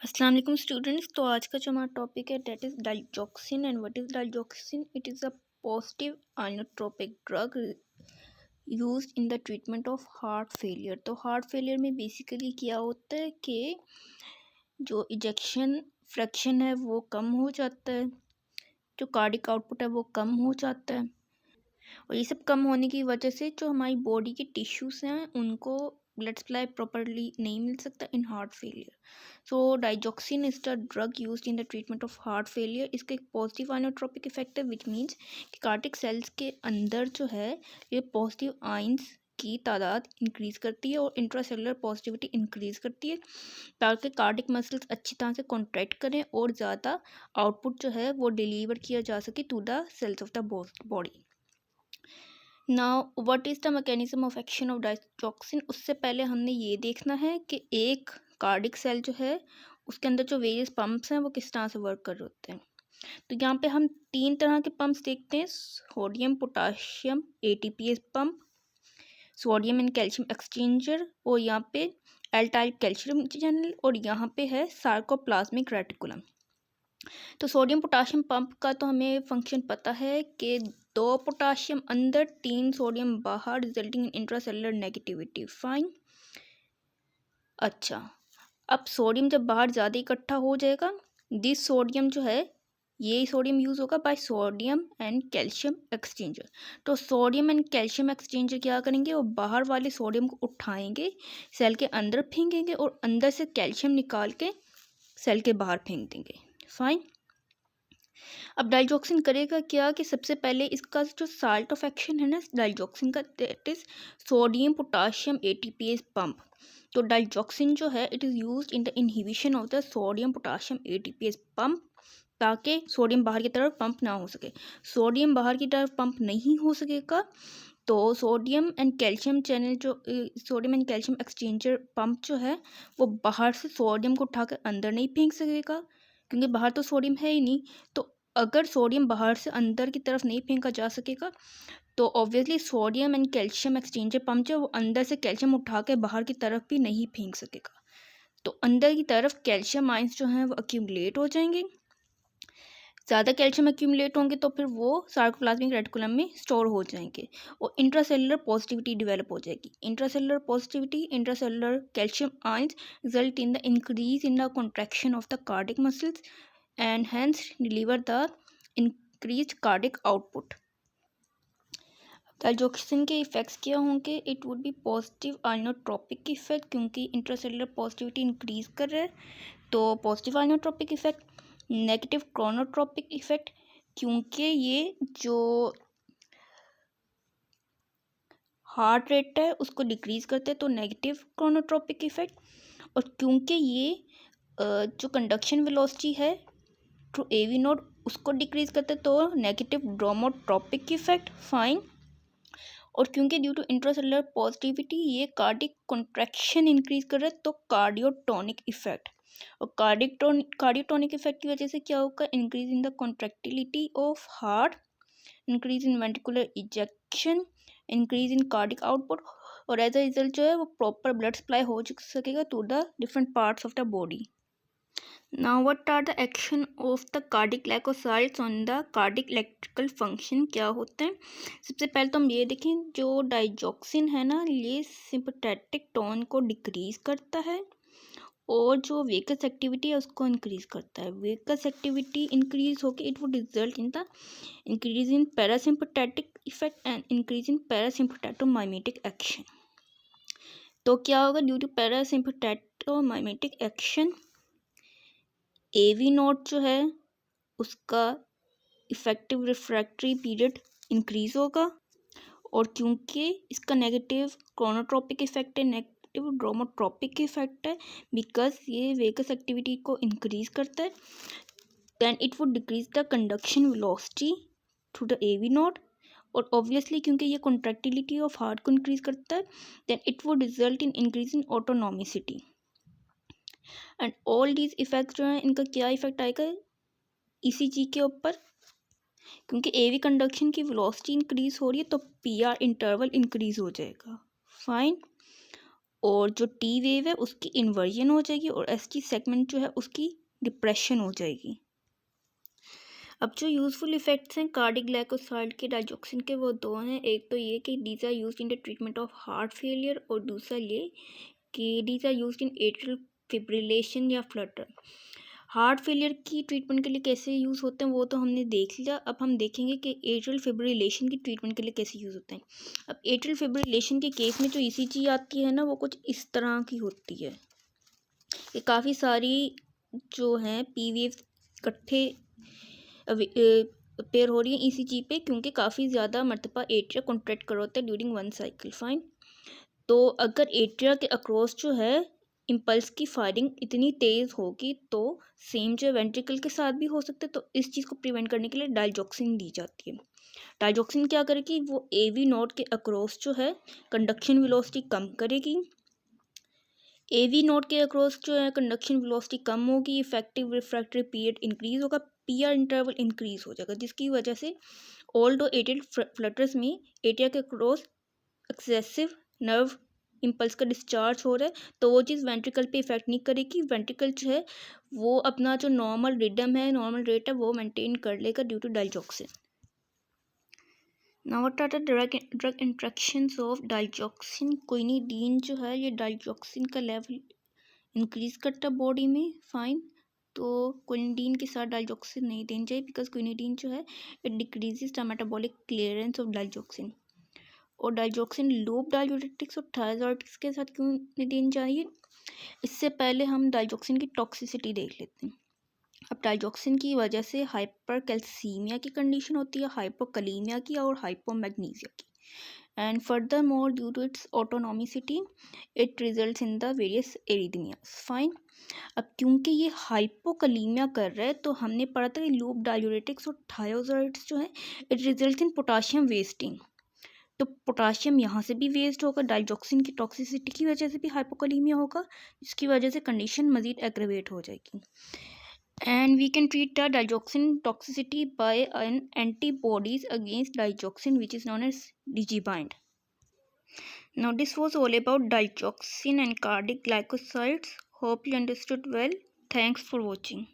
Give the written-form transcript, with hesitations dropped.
अस्सलाम वालेकुम स्टूडेंट्स। तो आज का जो हमारा टॉपिक है that is digoxin. And what is digoxin? It is a positive inotropic drug used in the treatment of heart failure. तो हार्ट फेलियर में बेसिकली क्या होता है कि जो इजेक्शन फ्रैक्शन है वो कम हो जाता है, जो कार्डिक आउटपुट है वो कम हो जाता है, और ये सब कम होने की वजह से जो हमारी बॉडी के टिश्यूज़ हैं उनको ब्लड सप्लाई प्रॉपरली नहीं मिल सकता in heart failure. So digoxin is the drug used in the treatment of heart failure. इसका एक पॉजिटिव आइनोट्रोपिक इफेक्ट है, विच मीन्स कि कार्डिक सेल्स के अंदर जो है ये पॉजिटिव आइंस की तादाद इंक्रीज़ करती है और इंट्रासेलुलर पॉजिटिविटी इंक्रीज़ करती है, ताकि कार्डिक मसल्स अच्छी तरह से कॉन्ट्रैक्ट करें और ज़्यादा आउटपुट जो है वो डिलीवर किया जा सके to the cells of the body. Now what is the mechanism of action of digoxin? उससे पहले हमने ये देखना है कि एक कार्डिक सेल जो है उसके अंदर जो वेरियस पंप्स हैं वो किस तरह से वर्क कर रहे होते हैं। तो यहाँ पे हम तीन तरह के पंप्स देखते हैं: sodium potassium ATPase pump, sodium and calcium exchanger, और यहाँ पे एल टाइप कैल्शियम चैनल, और यहाँ पे है सार्कोप्लाज्मिक रेटिकुलम। तो सोडियम पोटाशियम पंप का तो हमें फंक्शन पता है कि 2 पोटाशियम अंदर 3 सोडियम बाहर, resulting in intracellular negativity. Fine. अच्छा, अब सोडियम जब बाहर ज़्यादा इकट्ठा हो जाएगा, दिस सोडियम जो है ये सोडियम यूज़ होगा by sodium and calcium exchanger. तो सोडियम एंड कैल्शियम एक्सचेंजर क्या करेंगे, वो बाहर वाले सोडियम को उठाएंगे, सेल के अंदर फेंकेंगे और अंदर से कैल्शियम निकाल के सेल के बाहर फेंक देंगे। फाइन। अब डाइजॉक्सिन करेगा क्या कि सबसे पहले इसका जो साल्ट ऑफ एक्शन है ना डाइजॉक्सिन का, that is sodium potassium ATPase pump. तो डाइजॉक्सिन जो है it is used in the inhibition of the sodium potassium ATPase pump, ताकि सोडियम बाहर की तरफ पंप ना हो सके। सोडियम बाहर की तरफ पंप नहीं हो सकेगा तो सोडियम एंड कैल्शियम चैनल जो sodium and calcium exchanger pump जो है वो बाहर से सोडियम को उठाकर अंदर नहीं फेंक सकेगा, क्योंकि बाहर तो सोडियम है ही नहीं। तो अगर सोडियम बाहर से अंदर की तरफ नहीं फेंका जा सकेगा तो obviously sodium and calcium exchanger pump जो है वो अंदर से कैल्शियम उठा के बाहर की तरफ भी नहीं फेंक सकेगा। तो अंदर की तरफ कैल्शियम आयंस जो हैं वो अक्यूमुलेट हो जाएंगे। ज़्यादा कैल्शियम एक्यूमुलेट होंगे तो फिर वो सार्कोप्लाज्मिक रेटिकुलम में स्टोर हो जाएंगे और इंट्रासेलुलर पॉजिटिविटी डेवलप हो जाएगी। Intracellular positivity, intracellular calcium ions result in the increase in the contraction of the cardiac muscles and hence deliver the increase cardiac output. Digoxin के इफेक्ट्स क्या होंगे? It would be positive inotropic effect, क्योंकि intracellular positivity increase कर रहा है तो positive inotropic effect. Negative chronotropic effect, क्योंकि ये जो हार्ट रेट है उसको डिक्रीज करते हैं तो नेगेटिव क्रोनोट्रोपिक इफेक्ट। और क्योंकि ये जो कंडक्शन वेलोसिटी है थ्रू एवी नोड उसको डिक्रीज करते हैं तो नेगेटिव ड्रोमोट्रोपिक इफेक्ट। फाइन। और क्योंकि ड्यू टू इंट्रासेलुलर पॉजिटिविटी ये कार्डिक कॉन्ट्रैक्शन इंक्रीज कर रहा है तो कार्डियोटोनिक इफेक्ट। और कार्डियोटोनिक इफेक्ट की वजह से क्या होगा, increase in the contractility of heart, increase in ventricular ejection, increase in cardiac output, और एज अ रिजल्ट जो है वो प्रॉपर ब्लड सप्लाई हो सकेगा to the different parts of the body. Now what are the action of the cardiac glycosides on the cardiac electrical function? क्या होते हैं? सबसे पहले तो हम ये देखें, जो डाइजॉक्सिन है ना ये सिंपैथेटिक टोन को डिक्रीज करता है और जो वेकस एक्टिविटी है उसको इंक्रीज करता है। वेकस एक्टिविटी इंक्रीज होकर it would result in the increase in parasympathetic effect and increase in parasympathomimetic action. तो क्या होगा, due to parasympathomimetic action AV node जो है उसका इफेक्टिव रिफ्रैक्टरी पीरियड इंक्रीज होगा। और क्योंकि इसका नेगेटिव क्रोनोट्रोपिक इफेक्ट है, नेगेटिव ड्रोमोट्रोपिक इफेक्ट है, बिकॉज ये वेगस एक्टिविटी को इंक्रीज करता है, then it would decrease the conduction velocity through the AV node. और ऑब्वियसली क्योंकि ये कॉन्ट्रैक्टिलिटी ऑफ हार्ट को इंक्रीज करता है then it would result in increase in autonomicity. And all these effects जो हैं इनका क्या इफेक्ट आएगा ईसीजी के ऊपर, क्योंकि एवी कंडक्शन की वेलोसिटी इंक्रीज हो रही है तो पीआर इंटरवल इंक्रीज हो जाएगा। फाइन। और जो टी वेव है उसकी इन्वर्जन हो जाएगी और एस टी सेगमेंट जो है उसकी डिप्रेशन हो जाएगी। अब जो यूज़फुल इफ़ेक्ट्स हैं कार्डिक ग्लाइकोसाइड के डाइजॉक्सिन के वो दो हैं। एक तो ये कि these are used in the treatment of heart failure और दूसरा ये कि these are used in atrial fibrillation या फ्लटर। हार्ट फेलियर की ट्रीटमेंट के लिए कैसे यूज़ होते हैं वो तो हमने देख लिया। अब हम देखेंगे कि एट्रियल फिब्रिलेशन की ट्रीटमेंट के लिए कैसे यूज़ होते हैं। अब एट्रियल फिब्रिलेशन के केस में जो ईसीजी आती है ना वो कुछ इस तरह की होती है। ये काफ़ी सारी जो हैं पी वेव्स इकट्ठे पेयर हो रही है ईसीजी पे, क्योंकि काफ़ी ज़्यादा मरतबा एट्रिया कॉन्ट्रैक्ट कर होता है ड्यूरिंग वन साइकिल। फाइन। तो अगर एट्रिया के अक्रॉस जो है इम्पल्स की फायरिंग इतनी तेज़ होगी तो सेम जो वेंट्रिकल के साथ भी हो सकता है। तो इस चीज़ को प्रिवेंट करने के लिए डाइजॉक्सिन दी जाती है। डाइजॉक्सिन क्या करेगी, वो एवी नोड के अक्रॉस जो है कंडक्शन वेलोसिटी कम करेगी। एवी नोड के अक्रॉस जो है कंडक्शन वेलोसिटी कम होगी, इफेक्टिव रिफ्रैक्टरी पीरियड इंक्रीज होगा, पीआर इंटरवल इंक्रीज हो जाएगा, जिसकी वजह से ऑल्दो एट्रियल फ्लटर्स में एट्रिया के क्रॉस एक्सेसिव नर्व इम्पल्स का डिस्चार्ज हो रहा है तो वो चीज़ वेंट्रिकल पे इफेक्ट नहीं करेगी। वेंट्रिकल जो है वो अपना जो नॉर्मल रिदम है, नॉर्मल रेट है, वो मेंटेन कर लेगा due to digoxin. Now what are the drug interactions of digoxin. Quinidine जो है ये डाइजॉक्सिन का लेवल इंक्रीज करता है बॉडी में। फाइन। तो क्विनिडीन के साथ डाइजॉक्सिन नहीं देनी चाहिए बिकॉज क्विनिडीन जो है it decreases the metabolic clearance of digoxin. और डाइजॉक्सिन लूप डाययूरेटिक्स और थायरॉइड्स के साथ क्यों नहीं देनी चाहिए, इससे पहले हम डाइजॉक्सिन की टॉक्सिसिटी देख लेते हैं। अब डाइजॉक्सिन की वजह से हाइपर कैल्सीमिया की कंडीशन होती है, हाइपोकलीमिया की और हाइपोमैग्नीसिया की। And further more due to its autonomicity it results in the various arrhythmias. Fine. अब क्योंकि ये हाइपोकलीमिया कर रहा है तो हमने पढ़ा था कि लूप डाययूरेटिक्स और थायोजाइड्स जो है it result in potassium wasting. तो पोटाशियम यहाँ से भी वेस्ट होगा, डाइजॉक्सिन की टॉक्सिसिटी की वजह से भी हाइपोकलीमिया होगा, जिसकी वजह से कंडीशन मज़ीद एग्रेवेट हो जाएगी। And we can treat the digoxin toxicity by an antibodies against digoxin, which is known as digibind. Now this was all about digoxin and cardiac glycosides. Hope you understood well. Thanks for watching.